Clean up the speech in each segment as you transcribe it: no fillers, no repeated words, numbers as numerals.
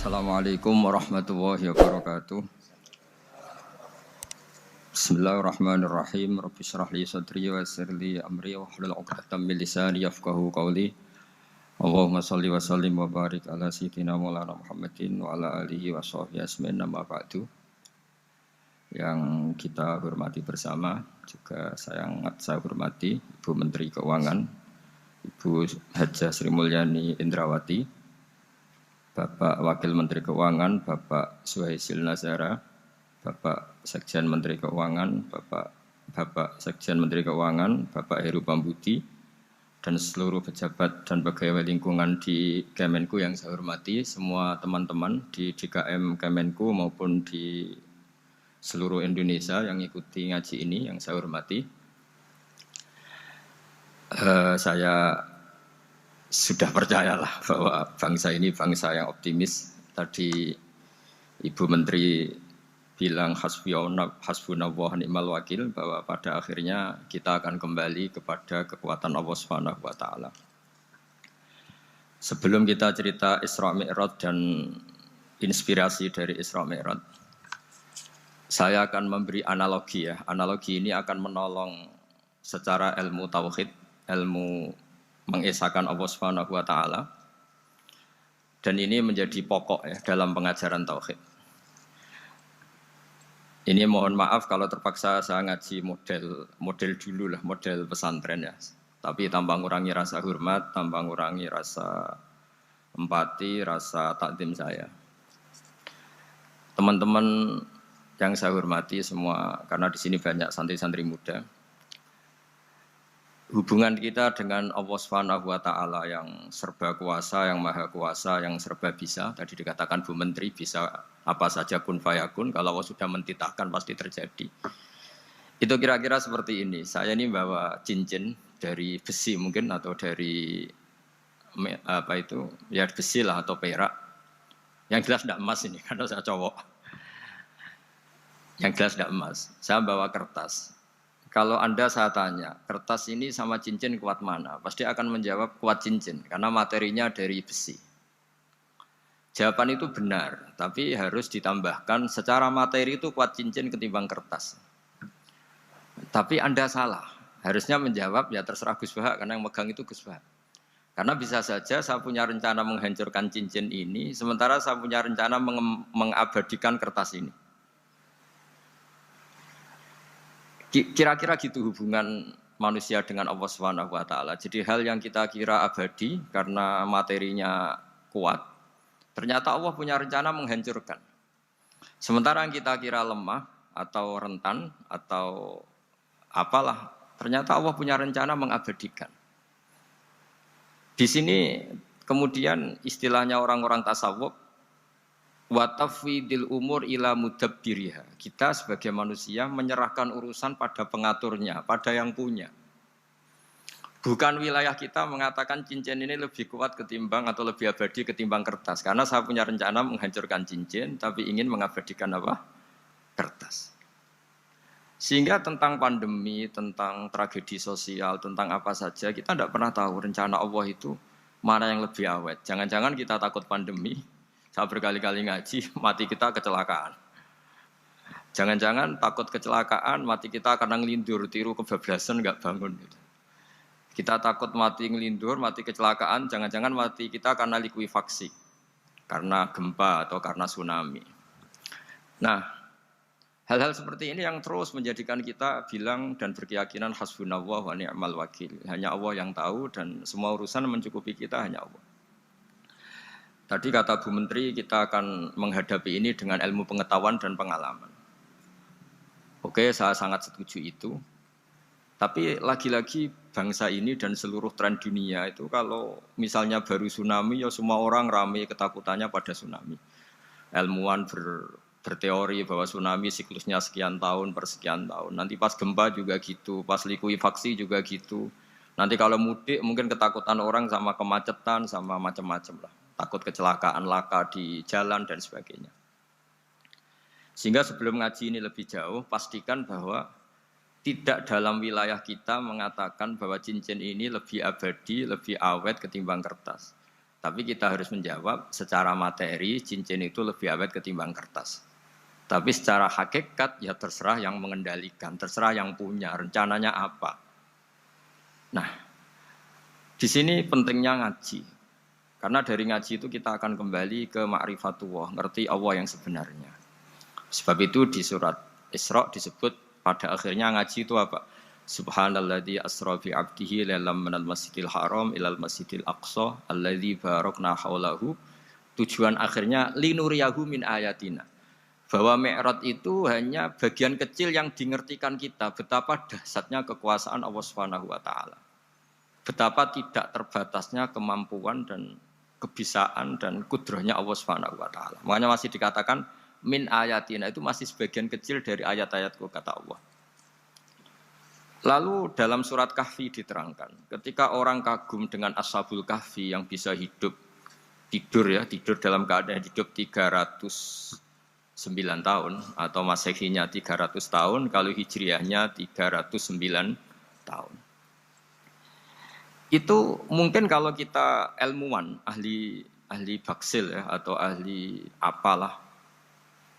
Assalamualaikum warahmatullahi wabarakatuh. Bismillahirrahmanirrahim. Rabbi shrah li sadri wa yassir li amri wahlul 'uqdatam min lisani yafqahu qawli. Allahumma shalli wa sallim wa barik ala sayyidina Maulana Muhammadin wa ala alihi wa sahbihi asmin amma ba'du. Yang kita hormati bersama juga saya hormati Ibu Menteri Keuangan, Ibu Hajah Sri Mulyani Indrawati, Bapak Wakil Menteri Keuangan, Bapak Suhaisil Nazara, Bapak Sekjen Menteri Keuangan, Bapak Sekjen Menteri Keuangan, Bapak Heru Pambudi, dan seluruh pejabat dan pegawai lingkungan di Kemenku yang saya hormati, semua teman-teman di DKM Kemenku maupun di seluruh Indonesia yang ikuti ngaji ini yang saya hormati. Saya sudah percayalah bahwa bangsa ini bangsa yang optimis. Tadi Ibu Menteri bilang hasbunallah ni'mal wakil, bahwa pada akhirnya kita akan kembali kepada kekuatan Allah Subhanahu wa taala. Sebelum kita cerita Isra Mi'raj dan inspirasi dari Isra Mi'raj, saya akan memberi analogi ya. Analogi ini akan menolong secara ilmu tauhid, ilmu mengesahkan Allah Subhanahu wa taala. Dan ini menjadi pokok ya dalam pengajaran tauhid. Ini mohon maaf kalau terpaksa saya ngaji model dulu lah, model pesantren ya. Tapi tanpa ngurangi rasa hormat, tanpa ngurangi rasa empati, rasa takdim saya. Teman-teman yang saya hormati semua, karena di sini banyak santri-santri muda. Hubungan kita dengan Allah Subhanahu wa taala yang serba kuasa, yang maha kuasa, yang serba bisa. Tadi dikatakan Bu Menteri bisa apa saja kun fayakun, kalau Allah sudah mentitahkan pasti terjadi. Itu kira-kira seperti ini. Saya ini bawa cincin dari besi mungkin atau dari apa itu? Ya besi lah atau perak. Yang jelas tidak emas ini karena saya cowok. Yang jelas tidak emas. Saya bawa kertas. Kalau Anda saya tanya, kertas ini sama cincin kuat mana? Pasti akan menjawab kuat cincin, karena materinya dari besi. Jawaban itu benar, tapi harus ditambahkan secara materi itu kuat cincin ketimbang kertas. Tapi Anda salah, harusnya menjawab ya terserah Gus Bahak, karena yang megang itu Gus Bahak. Karena bisa saja saya punya rencana menghancurkan cincin ini, sementara saya punya rencana mengabadikan kertas ini. Kira-kira gitu hubungan manusia dengan Allah Subhanahu wa taala. Jadi hal yang kita kira abadi karena materinya kuat, ternyata Allah punya rencana menghancurkan. Sementara yang kita kira lemah atau rentan atau apalah, ternyata Allah punya rencana mengabadikan. Di sini kemudian istilahnya orang-orang tasawuf, wa tafwidil umur ila mudabbiriha. Kita sebagai manusia menyerahkan urusan pada pengaturnya, pada yang punya. Bukan wilayah kita mengatakan cincin ini lebih kuat ketimbang atau lebih abadi ketimbang kertas. Karena saya punya rencana menghancurkan cincin, tapi ingin mengabadikan apa? Kertas. Sehingga tentang pandemi, tentang tragedi sosial, tentang apa saja, kita tidak pernah tahu rencana Allah itu mana yang lebih awet. Jangan-jangan kita takut pandemi, saya berkali-kali ngaji, mati kita kecelakaan. Jangan-jangan takut kecelakaan, mati kita karena ngelindur, tiru kebablasan, nggak bangun. Gitu. Kita takut mati ngelindur, mati kecelakaan, jangan-jangan mati kita karena likuifaksi, karena gempa atau karena tsunami. Nah, hal-hal seperti ini yang terus menjadikan kita bilang dan berkeyakinan hasbunallah wa ni'mal wakil. Hanya Allah yang tahu dan semua urusan mencukupi kita hanya Allah. Tadi kata Bu Menteri kita akan menghadapi ini dengan ilmu pengetahuan dan pengalaman. Oke, saya sangat setuju itu. Tapi lagi-lagi bangsa ini dan seluruh tren dunia itu kalau misalnya baru tsunami ya semua orang ramai ketakutannya pada tsunami. Ilmuwan berteori bahwa tsunami siklusnya sekian tahun per sekian tahun. Nanti pas gempa juga gitu, pas likuifaksi juga gitu. Nanti kalau mudik mungkin ketakutan orang sama kemacetan sama macam-macam lah. Takut kecelakaan laka di jalan dan sebagainya. Sehingga sebelum ngaji ini lebih jauh, pastikan bahwa tidak dalam wilayah kita mengatakan bahwa cincin ini lebih abadi, lebih awet ketimbang kertas. Tapi kita harus menjawab secara materi cincin itu lebih awet ketimbang kertas. Tapi secara hakikat ya terserah yang mengendalikan, terserah yang punya, rencananya apa. Nah, di sini pentingnya ngaji. Karena dari ngaji itu kita akan kembali ke ma'rifatullah, ngerti Allah yang sebenarnya. Sebab itu di surat Isra disebut pada akhirnya ngaji itu apa? Subhanalladzi asra bi 'abdihi lailam minal masjidil haram ilal masjidil aqsa alladzi barakna haulahu. Tujuan akhirnya linuriyahu min ayatina. Bahwa Mi'raj itu hanya bagian kecil yang dingertikan kita betapa dahsyatnya kekuasaan Allah Subhanahu wa taala. Betapa tidak terbatasnya kemampuan dan kebisaan dan kudrahnya Allah Subhanahu wa taala. Makanya masih dikatakan min ayatina, itu masih sebagian kecil dari ayat-ayatku kata Allah. Lalu dalam surat Kahfi diterangkan, ketika orang kagum dengan Ashabul Kahfi yang bisa hidup tidur dalam keadaan hidup 309 tahun atau Masehinya 300 tahun, kalau Hijriahnya 309 tahun. Itu mungkin kalau kita ilmuwan, ahli baksil ya, atau ahli apalah,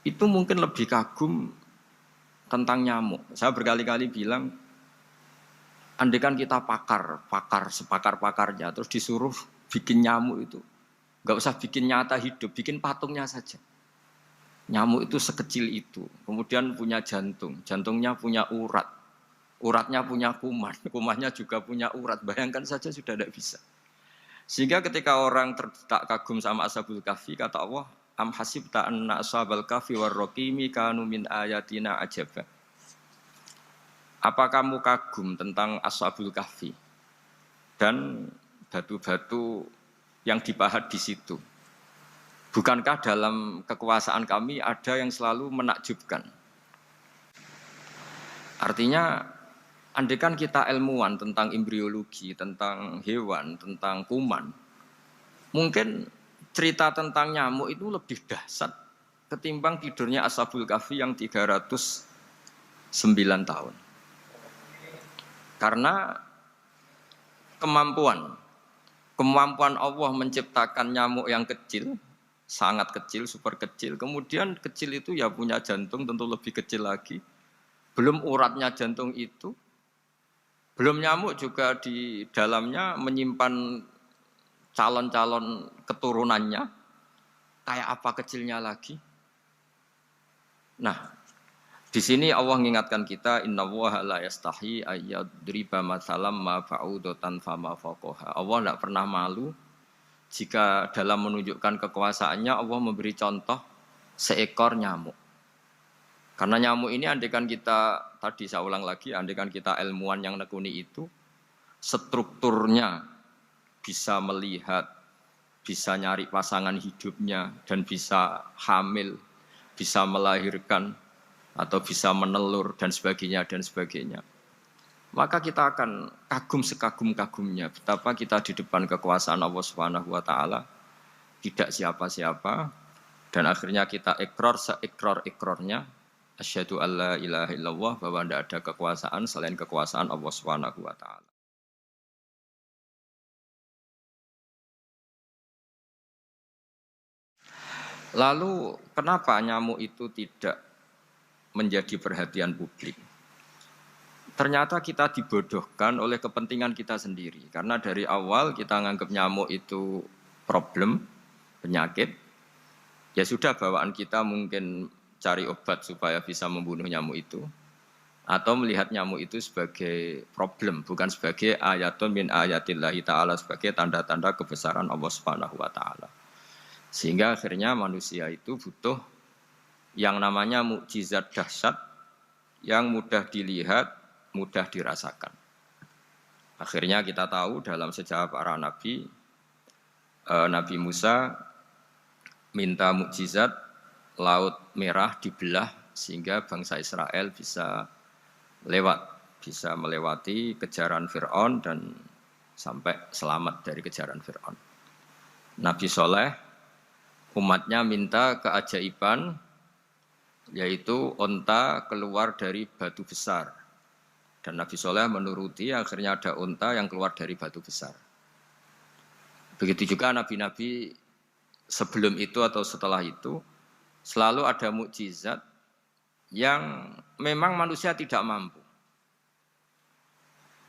itu mungkin lebih kagum tentang nyamuk. Saya berkali-kali bilang, andaikan kita sepakar-pakarnya, terus disuruh bikin nyamuk itu, nggak usah bikin nyata hidup, bikin patungnya saja. Nyamuk itu sekecil itu, kemudian punya jantung, jantungnya punya urat. Uratnya punya kuman, kumannya juga punya urat. Bayangkan saja sudah tidak bisa. Sehingga ketika orang tak kagum sama Ashabul Kahfi, kata Allah, am hasibta anna ashabal kahfi warraqimi kanu min ayatina ajaba. Apa kamu kagum tentang Ashabul Kahfi dan batu-batu yang dipahat di situ? Bukankah dalam kekuasaan kami ada yang selalu menakjubkan? Artinya, andaikan kita ilmuwan tentang embriologi, tentang hewan, tentang kuman, mungkin cerita tentang nyamuk itu lebih dahsyat ketimbang tidurnya Ashabul Kahfi yang 309 tahun. Karena kemampuan Allah menciptakan nyamuk yang kecil, sangat kecil, super kecil, kemudian kecil itu ya punya jantung tentu lebih kecil lagi, belum uratnya jantung itu, belum nyamuk juga di dalamnya menyimpan calon-calon keturunannya, kayak apa kecilnya lagi. Nah, di sini Allah mengingatkan kita, innallaha la yastahi ayyadriba matsalam ma ba'udatan fama fawqaha. Allah tidak pernah malu jika dalam menunjukkan kekuasaannya Allah memberi contoh seekor nyamuk. Karena nyamuk ini andaikan kita, tadi saya ulang lagi, andaikan kita ilmuwan yang nekuni itu, strukturnya bisa melihat, bisa nyari pasangan hidupnya, dan bisa hamil, bisa melahirkan, atau bisa menelur, dan sebagainya, dan sebagainya. Maka kita akan kagum sekagum-kagumnya, betapa kita di depan kekuasaan Allah Subhanahu wa taala, tidak siapa-siapa, dan akhirnya kita ikrar seikrar-ikrarnya, asyhadu alla ilaha illallah, bahwa tidak ada kekuasaan selain kekuasaan Allah Subhanahu wa taala. Lalu kenapa nyamuk itu tidak menjadi perhatian publik? Ternyata kita dibodohkan oleh kepentingan kita sendiri. Karena dari awal kita menganggap nyamuk itu problem, penyakit. Ya sudah, bawaan kita mungkin cari obat supaya bisa membunuh nyamuk itu, atau melihat nyamuk itu sebagai problem, bukan sebagai ayatun min ayatillahi ta'ala, sebagai tanda-tanda kebesaran Allah Subhanahu wa ta'ala. Sehingga akhirnya manusia itu butuh yang namanya mukjizat dahsyat yang mudah dilihat, mudah dirasakan. Akhirnya kita tahu dalam sejarah para nabi, Nabi Musa minta mukjizat Laut Merah dibelah sehingga bangsa Israel bisa melewati kejaran Fir'aun dan sampai selamat dari kejaran Fir'aun. Nabi Soleh, umatnya minta keajaiban, yaitu onta keluar dari batu besar. Dan Nabi Soleh menuruti, akhirnya ada onta yang keluar dari batu besar. Begitu juga nabi-nabi sebelum itu atau setelah itu selalu ada mukjizat yang memang manusia tidak mampu.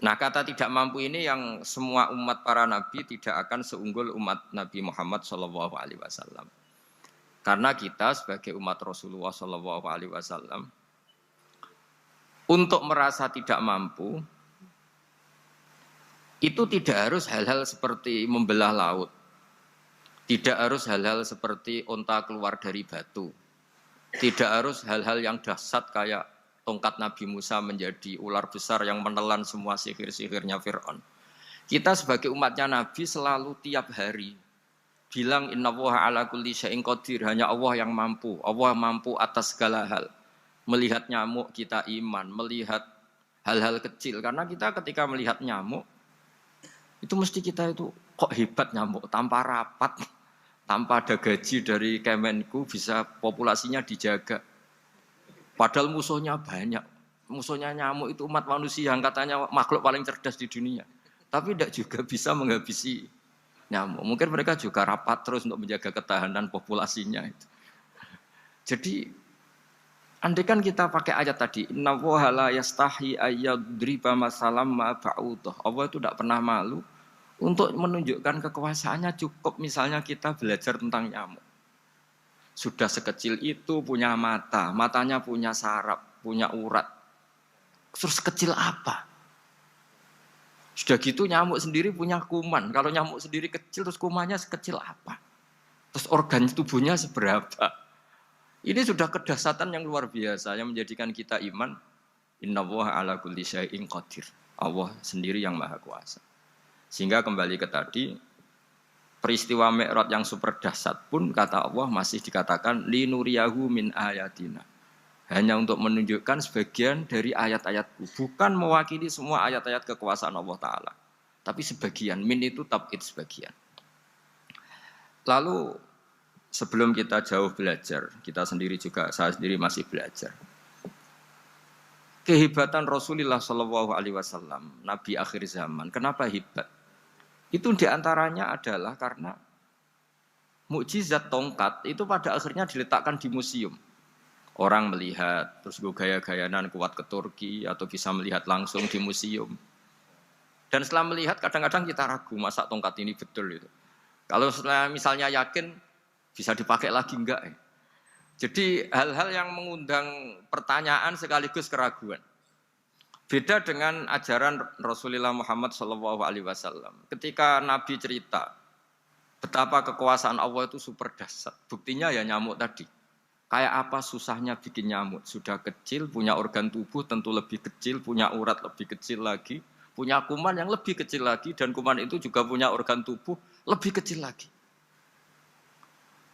Nah, kata tidak mampu ini yang semua umat para nabi tidak akan seunggul umat Nabi Muhammad SAW. Karena kita sebagai umat Rasulullah SAW untuk merasa tidak mampu itu tidak harus hal-hal seperti membelah laut, tidak harus hal-hal seperti onta keluar dari batu, tidak harus hal-hal yang dahsyat kayak tongkat Nabi Musa menjadi ular besar yang menelan semua sihir-sihirnya Fir'aun. Kita sebagai umatnya Nabi selalu tiap hari bilang innallaha ala kulli syai'in qadir, hanya Allah yang mampu. Allah mampu atas segala hal. Melihat nyamuk kita iman, melihat hal-hal kecil. Karena kita ketika melihat nyamuk, itu mesti kita itu kok hebat nyamuk, tanpa rapat, tanpa ada gaji dari Kemenku bisa populasinya dijaga. Padahal musuhnya banyak. Musuhnya nyamuk itu umat manusia yang katanya makhluk paling cerdas di dunia. Tapi tidak juga bisa menghabisi nyamuk. Mungkin mereka juga rapat terus untuk menjaga ketahanan populasinya itu. Jadi andai kan kita pakai ayat tadi, innallaha la yastahi ayyadriba masalam ma ba'udah. Allah itu tidak pernah malu untuk menunjukkan kekuasaannya. Cukup misalnya kita belajar tentang nyamuk. Sudah sekecil itu punya mata, matanya punya saraf, punya urat. Terus kecil apa? Sudah gitu nyamuk sendiri punya kuman. Kalau nyamuk sendiri kecil, terus kumannya sekecil apa? Terus organ tubuhnya seberapa? Ini sudah kedahsyatan yang luar biasa yang menjadikan kita iman. Innallaha ala kulli syai'in qadir. Allah sendiri yang maha kuasa. Sehingga kembali ke tadi, peristiwa Mi'raj yang super dahsyat pun kata Allah masih dikatakan linuriyahu min ayatina. Hanya untuk menunjukkan sebagian dari ayat-ayatku, bukan mewakili semua ayat-ayat kekuasaan Allah Ta'ala. Tapi sebagian, min itu tab'id sebagian. Lalu sebelum kita jauh belajar, kita sendiri juga, saya sendiri masih belajar. Kehebatan Rasulullah SAW, Nabi akhir zaman, kenapa hebat? Itu diantaranya adalah karena mukjizat tongkat itu pada akhirnya diletakkan di museum. Orang melihat, terus gue gaya-gayanan kuat ke Turki atau bisa melihat langsung di museum. Dan setelah melihat kadang-kadang kita ragu masa tongkat ini betul itu. Kalau setelah misalnya yakin bisa dipakai lagi enggak? Jadi hal-hal yang mengundang pertanyaan sekaligus keraguan. Beda dengan ajaran Rasulullah Muhammad SAW. Ketika Nabi cerita betapa kekuasaan Allah itu super dahsyat. Buktinya ya nyamuk tadi. Kayak apa susahnya bikin nyamuk. Sudah kecil, punya organ tubuh tentu lebih kecil, punya urat lebih kecil lagi, punya kuman yang lebih kecil lagi, dan kuman itu juga punya organ tubuh lebih kecil lagi.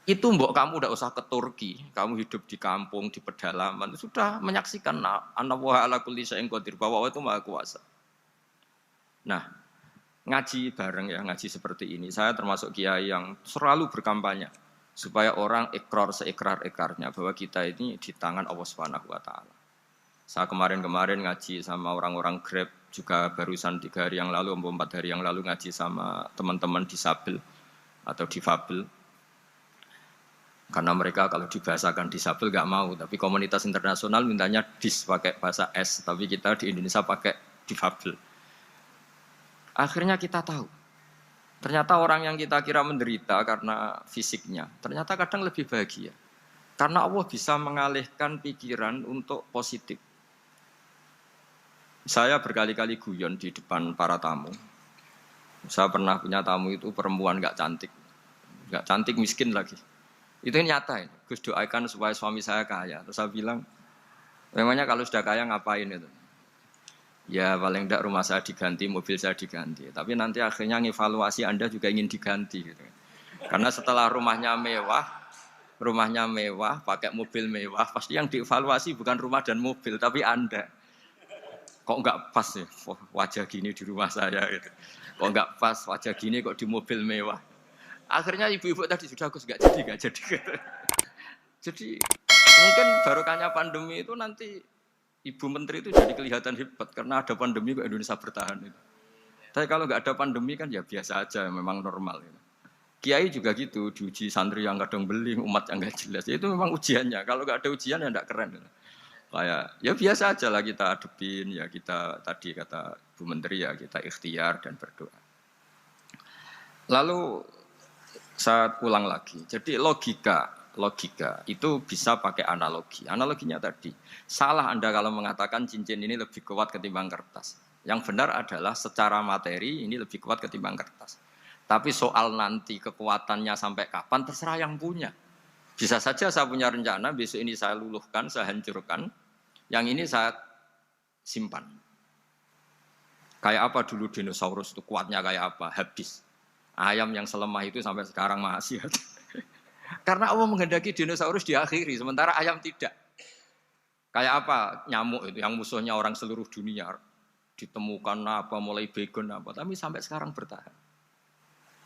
Itu mbok kamu udah usah ke Turki, kamu hidup di kampung, di pedalaman, sudah menyaksikan anallaha ala kulli syai'in qadir, bahwa Allah itu maha kuasa. Nah, ngaji bareng ya, ngaji seperti ini. Saya termasuk kiai yang selalu berkampanye supaya orang ikrar seikrar-ikrarnya bahwa kita ini di tangan Allah Subhanahu wa taala. Saya kemarin-kemarin ngaji sama orang-orang Grab, juga barusan 3 hari yang lalu, 4 hari yang lalu ngaji sama teman-teman disabel atau difabel. Karena mereka kalau dibahasakan disabel nggak mau, tapi komunitas internasional mintanya dis pakai bahasa S, tapi kita di Indonesia pakai difabel. Akhirnya kita tahu, ternyata orang yang kita kira menderita karena fisiknya, ternyata kadang lebih bahagia. Karena Allah bisa mengalihkan pikiran untuk positif. Saya berkali-kali guyon di depan para tamu. Saya pernah punya tamu itu perempuan nggak cantik miskin lagi. Itu nyata ini. Gus doakan supaya suami saya kaya. Terus saya bilang, memangnya kalau sudah kaya ngapain itu? Ya paling tidak rumah saya diganti, mobil saya diganti. Tapi nanti akhirnya ngevaluasi Anda juga ingin diganti. Gitu. Karena setelah rumahnya mewah, pakai mobil mewah, pasti yang dievaluasi bukan rumah dan mobil, tapi Anda. Kok enggak pas ya wajah gini di rumah saya? Gitu. Kok enggak pas wajah gini kok di mobil mewah? Akhirnya ibu-ibu tadi sudah aku nggak jadi. Jadi mungkin barokahnya pandemi itu nanti Ibu Menteri itu jadi kelihatan hebat karena ada pandemi kok Indonesia bertahan itu. Tapi kalau nggak ada pandemi kan ya biasa aja, memang normal. Gitu. Kiai juga gitu, diuji santri yang kadang beling, umat yang nggak jelas. Itu memang ujiannya. Kalau nggak ada ujian ya nggak keren. Kayak ya biasa aja lah kita adepin, ya kita tadi kata Bu Menteri ya kita ikhtiar dan berdoa. Lalu saya ulang lagi. Jadi logika itu bisa pakai analogi. Analoginya tadi, salah Anda kalau mengatakan cincin ini lebih kuat ketimbang kertas. Yang benar adalah secara materi ini lebih kuat ketimbang kertas. Tapi soal nanti kekuatannya sampai kapan terserah yang punya. Bisa saja saya punya rencana besok ini saya luluhkan, saya hancurkan. Yang ini saya simpan. Kayak apa dulu dinosaurus itu kuatnya kayak apa? Habis. Ayam yang selemah itu sampai sekarang masih ada. Karena Allah menghendaki dinosaurus diakhiri, sementara ayam tidak. Kayak apa nyamuk itu yang musuhnya orang seluruh dunia. Ditemukan apa, mulai begon apa, tapi sampai sekarang bertahan.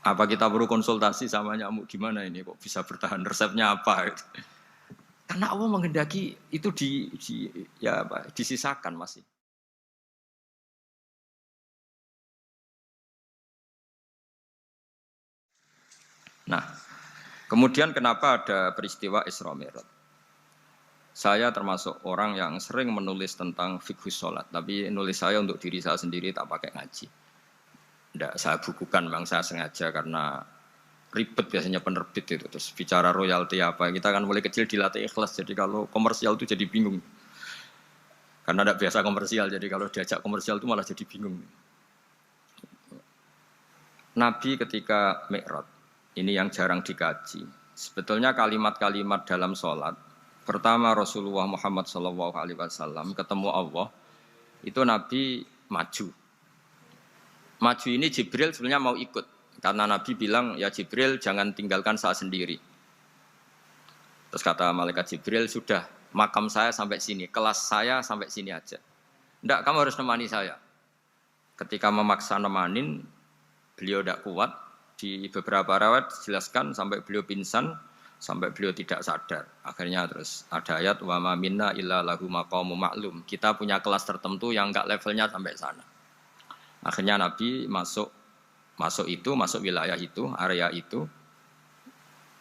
Apa kita perlu konsultasi sama nyamuk gimana ini kok bisa bertahan, resepnya apa? Gitu. Karena Allah menghendaki itu disisakan masih. Nah, kemudian kenapa ada peristiwa Isra Mi'raj? Saya termasuk orang yang sering menulis tentang fikih sholat, tapi nulis saya untuk diri saya sendiri tak pakai ngaji. Tidak saya bukukan, memang saya sengaja karena ribet biasanya penerbit itu. Terus bicara royalti apa, kita kan mulai kecil dilatih ikhlas, jadi kalau komersial itu jadi bingung. Karena tidak biasa komersial, jadi kalau diajak komersial itu malah jadi bingung. Nabi ketika Mi'raj, ini yang jarang dikaji. Sebetulnya kalimat-kalimat dalam sholat, pertama Rasulullah Muhammad SAW ketemu Allah, itu Nabi maju. Maju ini Jibril sebenarnya mau ikut, karena Nabi bilang, ya Jibril jangan tinggalkan saya sendiri. Terus kata malaikat Jibril, sudah makam saya sampai sini, kelas saya sampai sini aja. Enggak, kamu harus nemani saya. Ketika memaksa nemanin, beliau tidak kuat. Di beberapa riwayat dijelaskan sampai beliau pingsan, sampai beliau tidak sadar. Akhirnya terus ada ayat wa ma minna illa lahu maqamun ma'lum. Kita punya kelas tertentu yang enggak levelnya sampai sana. Akhirnya Nabi masuk wilayah itu, area itu.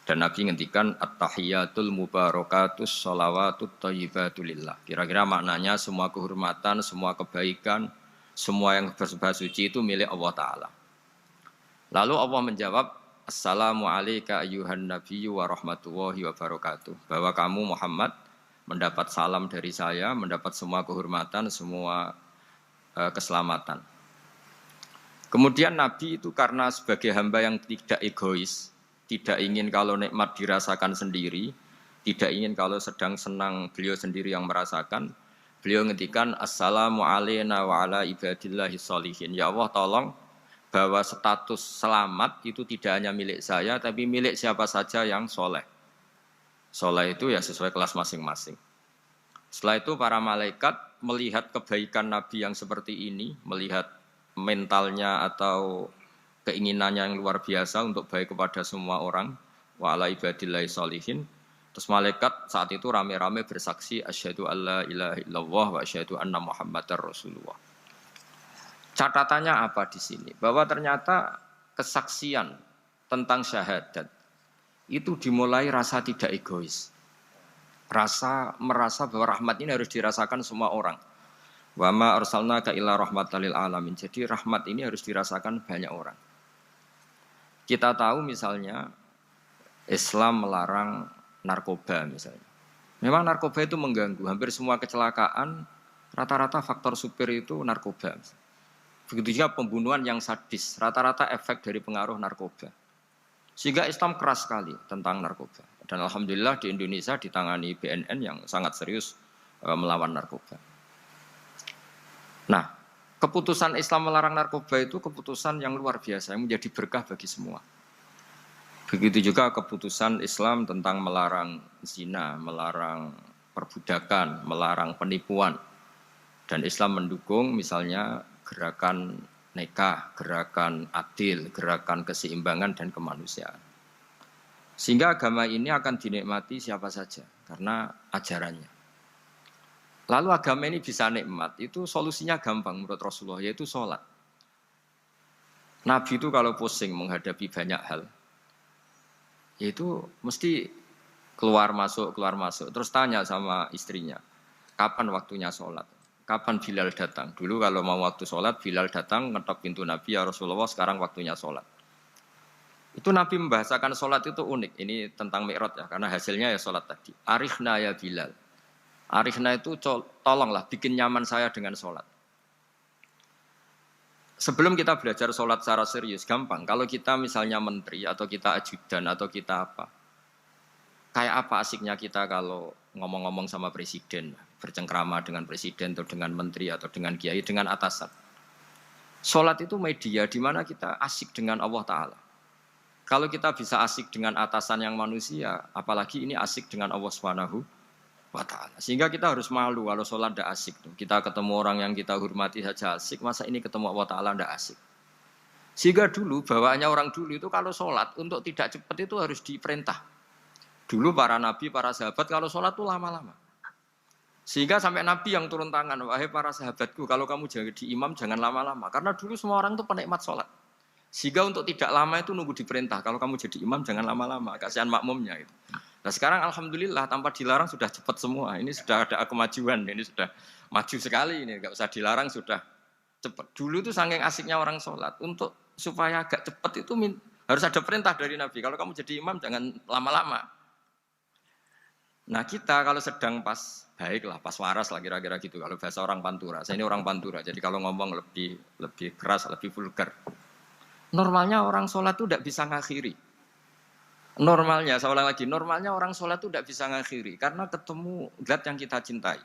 Dan Nabi ngendikan at-tahiyatul mubarakatus sholawatut thayyibatulillah. Kira-kira maknanya semua kehormatan, semua kebaikan, semua yang bersembah suci itu milik Allah Ta'ala. Lalu Allah menjawab, Assalamu alayka ayyuhan nabiyyu wa rahmatullahi wa barakatuh. Bahwa kamu Muhammad mendapat salam dari saya, mendapat semua kehormatan, semua keselamatan. Kemudian Nabi itu karena sebagai hamba yang tidak egois, tidak ingin kalau nikmat dirasakan sendiri, tidak ingin kalau sedang senang beliau sendiri yang merasakan, beliau ngendikan Assalamu alayna wa ala ibadillahi sholihin. Ya Allah tolong bahwa status selamat itu tidak hanya milik saya, tapi milik siapa saja yang soleh. Soleh itu ya sesuai kelas masing-masing. Setelah itu para malaikat melihat kebaikan Nabi yang seperti ini, melihat mentalnya atau keinginannya yang luar biasa untuk baik kepada semua orang, wa ala ibadillahi sholihin. Terus malaikat saat itu rame-rame bersaksi asyhadu alla ilaha illallah wa asyhadu anna muhammadar rasulullah. Catatannya apa di sini? Bahwa ternyata kesaksian tentang syahadat itu dimulai rasa tidak egois. Merasa bahwa rahmat ini harus dirasakan semua orang. Wa ma arsalnaka illa rahmatan lil alamin. Jadi rahmat ini harus dirasakan banyak orang. Kita tahu misalnya Islam melarang narkoba misalnya. Memang narkoba itu mengganggu. Hampir semua kecelakaan rata-rata faktor supir itu narkoba. Begitu juga pembunuhan yang sadis, rata-rata efek dari pengaruh narkoba. Sehingga Islam keras sekali tentang narkoba. Dan alhamdulillah di Indonesia ditangani BNN yang sangat serius melawan narkoba. Nah, keputusan Islam melarang narkoba itu keputusan yang luar biasa, yang menjadi berkah bagi semua. Begitu juga keputusan Islam tentang melarang zina, melarang perbudakan, melarang penipuan. Dan Islam mendukung misalnya gerakan nikah, gerakan adil, gerakan keseimbangan dan kemanusiaan. Sehingga agama ini akan dinikmati siapa saja karena ajarannya. Lalu agama ini bisa nikmat, itu solusinya gampang menurut Rasulullah, yaitu sholat. Nabi itu kalau pusing menghadapi banyak hal, Yaitu mesti keluar masuk. Terus tanya sama istrinya, kapan waktunya sholat? Kapan Bilal datang? Dulu kalau mau waktu sholat, Bilal datang, ngetok pintu Nabi, ya Rasulullah sekarang waktunya sholat. Itu Nabi membahasakan sholat itu unik. Ini tentang Mi'raj ya, karena hasilnya ya sholat tadi. Arikhna ya Bilal. Arikhna itu tolonglah bikin nyaman saya dengan sholat. Sebelum kita belajar sholat secara serius, gampang. Kalau kita misalnya menteri, atau kita ajudan, atau kita apa. Kayak apa asiknya kita kalau ngomong-ngomong sama presiden, bercengkrama dengan presiden, atau dengan menteri, atau dengan kiai, dengan atasan. Sholat itu media di mana kita asik dengan Allah Ta'ala. Kalau kita bisa asik dengan atasan yang manusia, apalagi ini asik dengan Allah Subhanahu wa Ta'ala. Sehingga kita harus malu kalau sholat tidak asik. Kita ketemu orang yang kita hormati saja asik, masa ini ketemu Allah Ta'ala tidak asik. Sehingga dulu, bawaannya orang dulu itu kalau sholat, untuk tidak cepat itu harus diperintah. Dulu para nabi, para sahabat kalau sholat itu lama-lama. Sehingga sampai nabi yang turun tangan, wahai para sahabatku, kalau kamu jadi imam jangan lama-lama. Karena dulu semua orang itu penikmat sholat. Sehingga untuk tidak lama itu nunggu diperintah. Kalau kamu jadi imam jangan lama-lama, kasihan makmumnya itu. Nah sekarang alhamdulillah tanpa dilarang sudah cepat semua. Ini sudah ada kemajuan, ini sudah maju sekali ini. Enggak usah dilarang sudah cepat. Dulu itu saking asiknya orang sholat. Untuk supaya agak cepat itu harus ada perintah dari Nabi. Kalau kamu jadi imam jangan lama-lama. Nah kita kalau sedang pas baik lah, pas waras lah kira-kira gitu. Kalau bahasa orang Pantura, saya ini orang Pantura. Jadi kalau ngomong lebih keras, lebih vulgar. Normalnya orang sholat itu tidak bisa ngakhiri. Normalnya, saya ulang lagi, normalnya orang sholat itu tidak bisa ngakhiri. Karena ketemu zat yang kita cintai.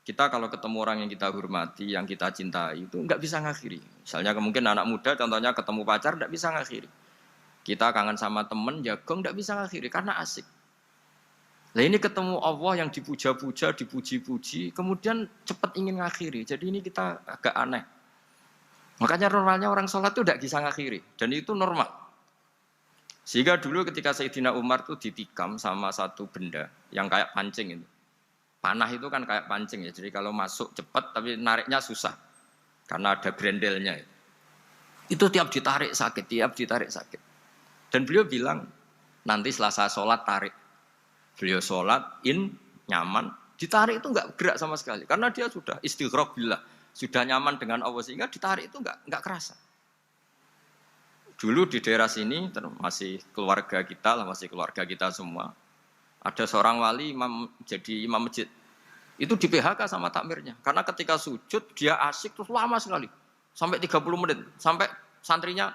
Kita kalau ketemu orang yang kita hormati, yang kita cintai, itu nggak bisa ngakhiri. Misalnya mungkin anak muda, contohnya ketemu pacar, tidak bisa ngakhiri. Kita kangen sama teman, jagong, tidak bisa ngakhiri, karena asik. Nah ini ketemu Allah yang dipuja-puja, dipuji-puji, kemudian cepat ingin ngakhiri. Jadi ini kita agak aneh. Makanya normalnya orang sholat itu tidak bisa ngakhiri. Dan itu normal. Sehingga dulu ketika Sayyidina Umar itu ditikam sama satu benda yang kayak pancing itu. Panah itu kan kayak pancing ya. Jadi kalau masuk cepat tapi nariknya susah. Karena ada grendelnya. Itu tiap ditarik sakit. Dan beliau bilang, nanti setelah saya sholat tarik. Beliau sholat, nyaman, ditarik itu enggak gerak sama sekali. Karena dia sudah istighraq billah, sudah nyaman dengan Allah sehingga ditarik itu enggak kerasa. Dulu di daerah sini, masih keluarga kita lah, masih keluarga kita semua. Ada seorang wali jadi imam masjid. Itu di PHK sama takmirnya. Karena ketika sujud dia asik terus lama sekali. Sampai 30 menit. Sampai santrinya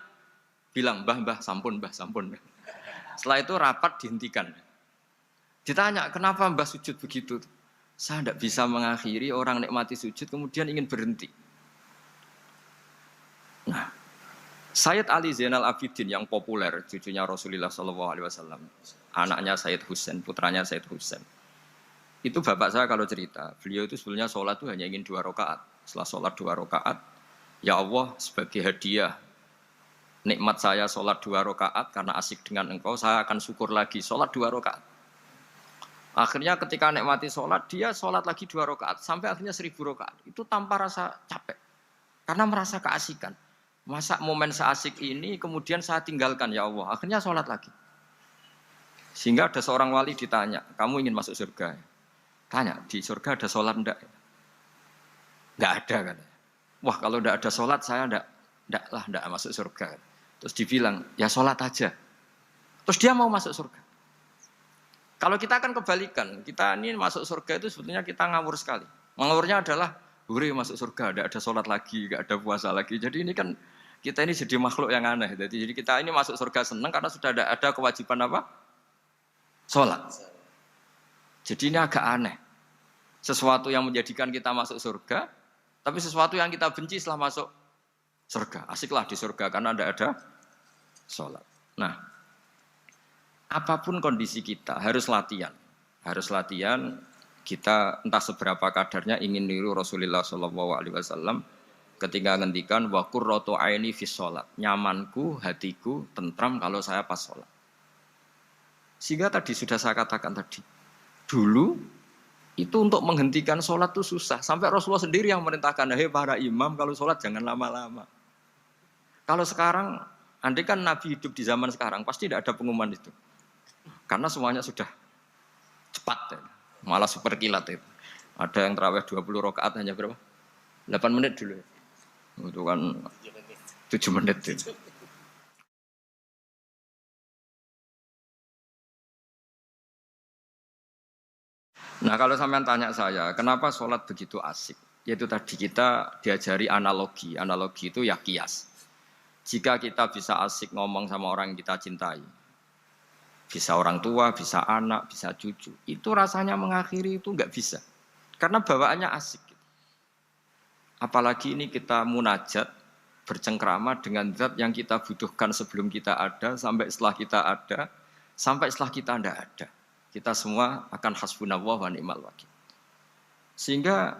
bilang, mbah, sampun. Setelah itu rapat dihentikan. Ditanya, kenapa mbah sujud begitu? Saya tidak bisa mengakhiri orang nikmati sujud kemudian ingin berhenti. Nah, Sayyid Ali Zainal Abidin yang populer, cucunya Rasulullah SAW, anaknya Sayyid Husain, putranya Sayyid Husain. Itu bapak saya kalau cerita, beliau itu sebetulnya sholat itu hanya ingin 2 rakaat. Setelah sholat 2 rakaat, ya Allah sebagai hadiah nikmat saya sholat 2 rakaat karena asik dengan engkau, saya akan syukur lagi sholat 2 rakaat. Akhirnya ketika nikmati sholat, dia sholat lagi 2 rakaat sampai akhirnya 1000 rakaat. Itu tanpa rasa capek, karena merasa keasikan. Masa momen seasik ini kemudian saya tinggalkan ya Allah. Akhirnya sholat lagi. Sehingga ada seorang wali ditanya, kamu ingin masuk surga? Tanya, di surga ada sholat enggak? Enggak ada kan? Wah kalau enggak ada sholat saya enggak masuk surga. Terus dibilang, ya sholat aja. Terus dia mau masuk surga. Kalau kita akan kebalikan, kita ini masuk surga itu sebetulnya kita ngawur sekali. Ngawurnya adalah, hore masuk surga, ada sholat lagi, gak ada puasa lagi. Jadi ini kan, kita ini jadi makhluk yang aneh. Jadi kita ini masuk surga senang karena sudah ada kewajiban apa? Sholat. Jadi ini agak aneh. Sesuatu yang menjadikan kita masuk surga, tapi sesuatu yang kita benci setelah masuk surga. Asiklah di surga karena ada sholat. Nah, apapun kondisi kita harus latihan. Harus latihan kita entah seberapa kadarnya ingin niru Rasulullah SAW ketika ngendikan wa qurratu aini fi sholat. Nyamanku, hatiku tentram kalau saya pas sholat. Sehingga tadi sudah saya katakan tadi. Dulu itu untuk menghentikan sholat itu susah. Sampai Rasulullah sendiri yang merintahkan, hei para imam kalau sholat jangan lama-lama. Kalau sekarang Andai kan Nabi hidup di zaman sekarang, pasti tidak ada pengumuman itu. Karena semuanya sudah cepat, ya. Malah super kilat itu. Ada yang terawih 20 rakaat hanya berapa? 8 menit dulu. Itu kan 7 menit itu. Nah kalau sampean tanya saya, kenapa sholat begitu asik? Yaitu tadi kita diajari analogi. Analogi itu ya kias. Jika kita bisa asik ngomong sama orang yang kita cintai, bisa orang tua, bisa anak, bisa cucu, itu rasanya mengakhiri itu nggak bisa. Karena bawaannya asik. Apalagi ini kita munajat, bercengkrama dengan zat yang kita butuhkan sebelum kita ada, sampai setelah kita ada, sampai setelah kita tidak ada. Kita semua akan hasbunallah wa ni'mal wakil. Sehingga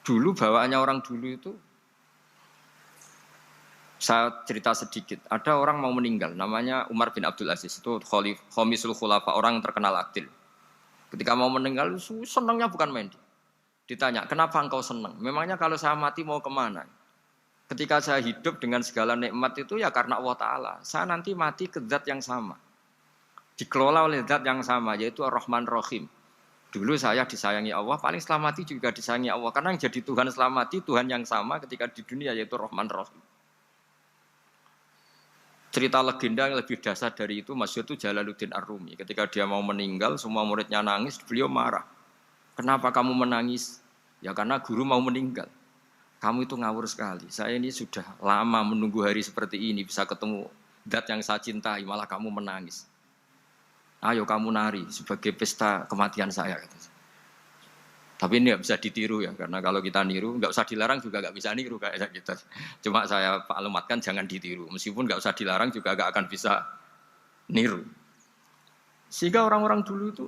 dulu bawaannya orang dulu itu, saya cerita sedikit. Ada orang mau meninggal, namanya Umar bin Abdul Aziz. Itu Khomisul Khulafa, orang terkenal adil. Ketika mau meninggal, senangnya bukan main. Ditanya, kenapa engkau senang? Memangnya kalau saya mati mau kemana? Ketika saya hidup dengan segala nikmat itu ya karena Allah Ta'ala. Saya nanti mati ke zat yang sama. Dikelola oleh zat yang sama, yaitu Ar-Rahman Rahim. Dulu saya disayangi Allah, paling selamati juga disayangi Allah. Karena yang jadi Tuhan selamati, Tuhan yang sama ketika di dunia, yaitu Rahman Rahim. Cerita legenda yang lebih dasar dari itu, masyhur itu Jalaluddin Ar-Rumi. Ketika dia mau meninggal, semua muridnya nangis, beliau marah. Kenapa kamu menangis? Ya karena guru mau meninggal. Kamu itu ngawur sekali. Saya ini sudah lama menunggu hari seperti ini, bisa ketemu zat yang saya cintai, malah kamu menangis. Ayo kamu nari sebagai pesta kematian saya. Tapi ini nggak bisa ditiru ya, karena kalau kita niru, nggak usah dilarang juga nggak bisa niru kayak gitu. Cuma saya maklumatkan jangan ditiru, meskipun nggak usah dilarang juga nggak akan bisa niru. Sehingga orang-orang dulu itu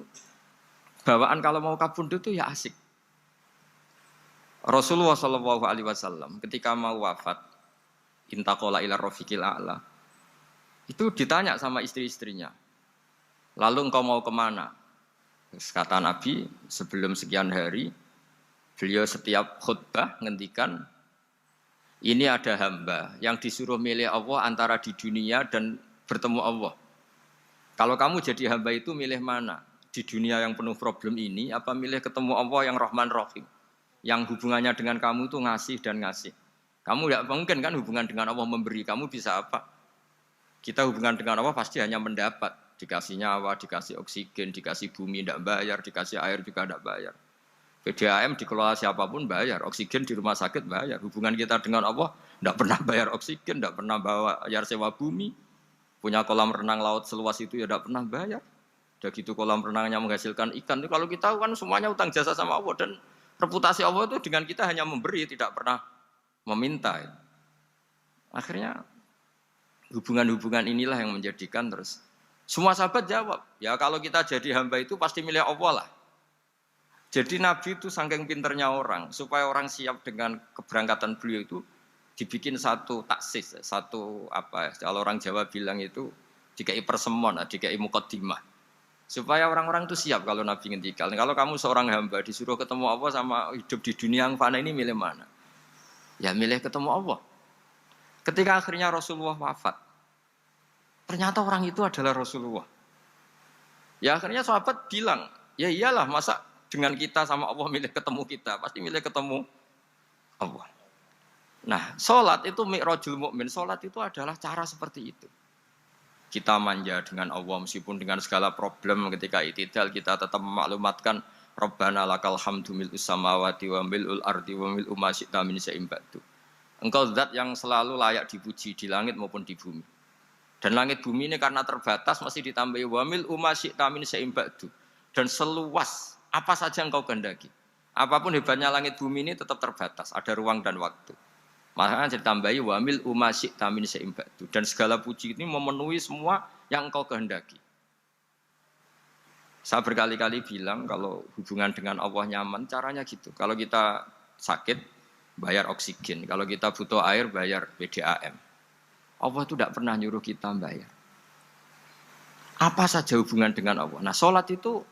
bawaan kalau mau kabundut itu ya asik. Rasulullah Shallallahu Alaihi Wasallam ketika mau wafat, intaqala ila rafiqil a'la, itu ditanya sama istri-istrinya, lalu engkau mau kemana? Kata Nabi, sebelum sekian hari, beliau setiap khutbah ngendikan, ini ada hamba yang disuruh milih Allah antara di dunia dan bertemu Allah. Kalau kamu jadi hamba itu milih mana? Di dunia yang penuh problem ini, apa milih ketemu Allah yang Rahman Rahim? Yang hubungannya dengan kamu itu ngasih dan ngasih. Kamu tidak mungkin kan hubungan dengan Allah memberi, kamu bisa apa? Kita hubungan dengan Allah pasti hanya mendapat. Dikasih nyawa, dikasih oksigen, dikasih bumi tidak bayar, dikasih air juga tidak bayar. PDAM dikelola siapapun bayar, oksigen di rumah sakit bayar. Hubungan kita dengan Allah tidak pernah bayar oksigen, tidak pernah bayar sewa bumi. Punya kolam renang laut seluas itu ya tidak pernah bayar. Udah gitu kolam renangnya menghasilkan ikan. Kalau kita kan semuanya utang jasa sama Allah, dan reputasi Allah itu dengan kita hanya memberi, tidak pernah meminta. Akhirnya hubungan-hubungan inilah yang menjadikan terus. Semua sahabat jawab, ya kalau kita jadi hamba itu pasti milih Allah lah. Jadi Nabi itu saking pinternya orang, supaya orang siap dengan keberangkatan beliau itu dibikin satu taksis, satu apa? Kalau orang Jawa bilang itu dikai persemon, dikai mukaddimah. Supaya orang-orang itu siap kalau Nabi ngendikan. Kalau kamu seorang hamba disuruh ketemu Allah sama hidup di dunia yang fana ini, milih mana? Ya milih ketemu Allah. Ketika akhirnya Rasulullah wafat, ternyata orang itu adalah Rasulullah. Ya akhirnya sahabat bilang, ya iyalah masa dengan kita sama Allah milih ketemu kita, pasti milih ketemu Allah. Nah, sholat itu mi'rajul mukmin. Sholat itu adalah cara seperti itu. Kita manja dengan Allah meskipun dengan segala problem, ketika itidal kita tetap memaklumatkan Rabbana lakal hamdu mil'us samawati wa mil'ul ardi wa mil'u ma syi'ta min syai'in ba'du. Engkau zat yang selalu layak dipuji di langit maupun di bumi. Dan langit bumi ini karena terbatas masih ditambahi wa mil'u ma syi'ta min syai'in ba'du. Dan seluas apa saja engkau kehendaki. Apapun hebatnya langit bumi ini tetap terbatas, ada ruang dan waktu. Makanya ditambahi wa mil'u ma syi'ta min syai'in ba'du. Dan segala puji ini memenuhi semua yang engkau kehendaki. Saya berkali-kali bilang kalau hubungan dengan Allah nyaman, caranya gitu. Kalau kita sakit, bayar oksigen. Kalau kita butuh air, bayar PDAM. Allah itu tidak pernah nyuruh kita bayar. Apa saja hubungan dengan Allah. Nah, sholat itu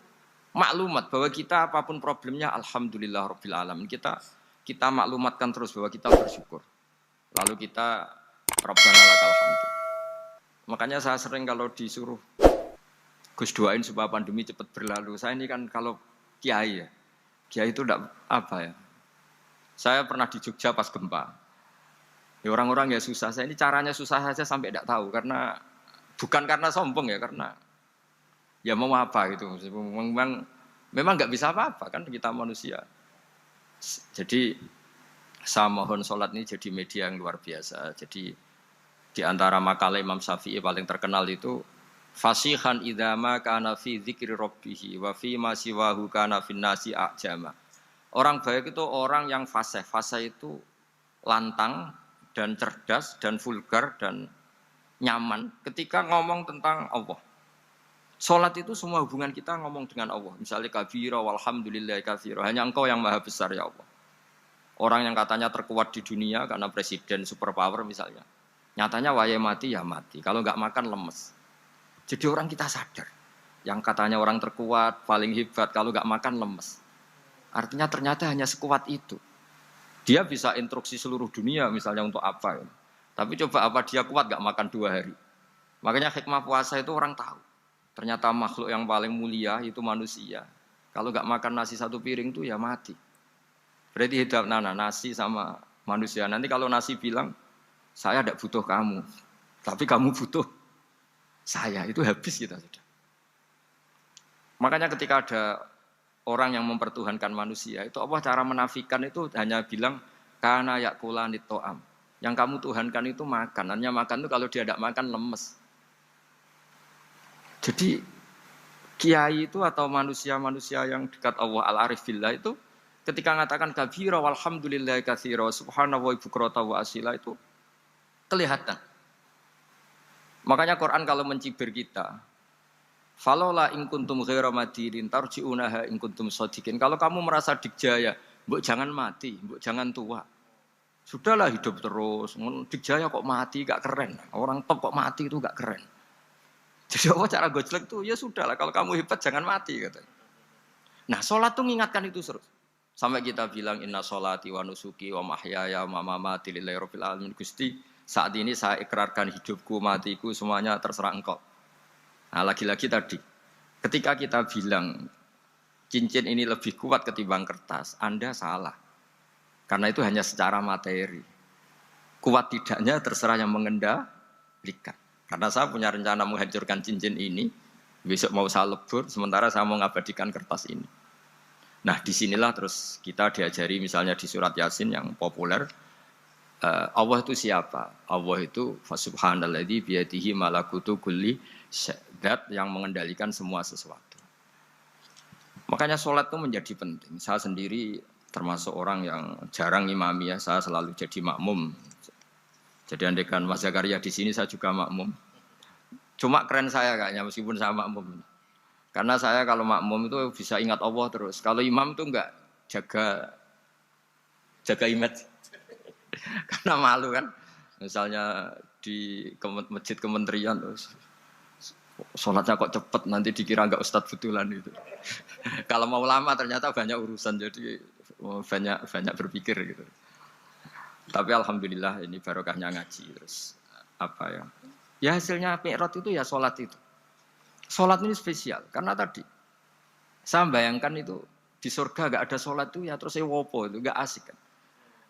maklumat bahwa kita apapun problemnya, alhamdulillah rabbil alamin. Kita maklumatkan terus bahwa kita bersyukur. Lalu kita Rabbana lakal hamdu. Makanya saya sering kalau disuruh Gus doain supaya pandemi cepat berlalu. Saya ini kan kalau kiai ya, kiai itu enggak apa ya. Saya pernah di Jogja pas gempa. Ya orang-orang ya susah. Saya ini caranya susah saja sampai tidak tahu karena bukan karena sombong ya, karena ya mau apa gitu. Memang nggak bisa apa-apa kan kita manusia. Jadi saya mohon sholat ini jadi media yang luar biasa. Jadi di antara makalah Imam Syafi'i paling terkenal itu fasihan idama kana fi dzikri rabbih wa fi ma siwahu kana fin nasi ajama. Orang baik itu orang yang fasih. Fasih itu lantang dan cerdas dan vulgar dan nyaman ketika ngomong tentang Allah. Salat itu semua hubungan kita ngomong dengan Allah. Misalnya kabira walhamdulillah katsira. Hanya Engkau yang maha besar ya Allah. Orang yang katanya terkuat di dunia karena presiden superpower misalnya. Nyatanya waya mati ya mati. Kalau nggak makan lemes. Jadi orang kita sadar. Yang katanya orang terkuat, paling hebat, kalau nggak makan lemes. Artinya ternyata hanya sekuat itu. Dia bisa instruksi seluruh dunia misalnya untuk apa. Ya. Tapi coba apa dia kuat nggak makan 2 hari. Makanya hikmah puasa itu orang tahu. Ternyata makhluk yang paling mulia itu manusia. Kalau nggak makan nasi 1 piring itu ya mati. Berarti hidup nasi sama manusia. Nanti kalau nasi bilang, saya tidak butuh kamu. Tapi kamu butuh saya. Itu habis kita sudah. Makanya ketika ada orang yang mempertuhankan manusia, itu Allah cara menafikan itu hanya bilang, kana yakulanit to'am. Yang kamu tuhankan itu makan. Hanya makan itu kalau dia tidak makan lemes. Jadi kiai itu atau manusia-manusia yang dekat Allah al-arif billah itu ketika mengatakan kabira walhamdulillah katsira subhanallah bukrata wa asila itu kelihatan. Makanya Quran kalau mencibir kita, falola in kuntum ghaira madirin tarji'unaha in kuntum shadiqin. Kalau kamu merasa dikjaya, mbok jangan mati, mbok jangan tua. Sudahlah hidup terus. Dikjaya kok mati gak keren. Orang top kok mati itu gak keren. Jadi apa cara gojlek tuh? Ya sudahlah kalau kamu hebat jangan mati katanya. Nah, salat tuh mengingatkan itu terus. Sampai kita bilang inna sholati wa nusuki wa mahyaya wa mamati lillahi rabbil alamin. Gusti, saat ini saya ikrarkan hidupku, matiku semuanya terserah Engkau. Nah, lagi-lagi tadi ketika kita bilang cincin ini lebih kuat ketimbang kertas, Anda salah. Karena itu hanya secara materi. Kuat tidaknya terserah yang mengendalikan. Karena saya punya rencana menghancurkan cincin ini, besok mau saya lebur, sementara saya mau mengabadikan kertas ini. Nah, disinilah terus kita diajari misalnya di surat Yasin yang populer, Allah itu siapa? Allah itu fasubhanalladzi biyadihi malakutu kulli zat yang mengendalikan semua sesuatu. Makanya sholat itu menjadi penting. Saya sendiri termasuk orang yang jarang imami ya, saya selalu jadi makmum. Jadi andekan Mas Zakaria di sini saya juga makmum. Cuma keren saya kayaknya meskipun saya makmum. Karena saya kalau makmum itu bisa ingat Allah terus. Kalau imam itu enggak jaga image. Karena malu kan. Misalnya di masjid kementerian terus sholatnya kok cepet nanti dikira enggak ustadz betulan itu. Kalau mau lama ternyata banyak urusan jadi banyak berpikir gitu. Tapi alhamdulillah ini barokahnya ngaji terus apa ya? Ya hasilnya mi'raj itu ya sholat itu. Sholat ini spesial karena tadi saya bayangkan itu di surga gak ada sholat itu ya terus saya wopo itu gak asik kan.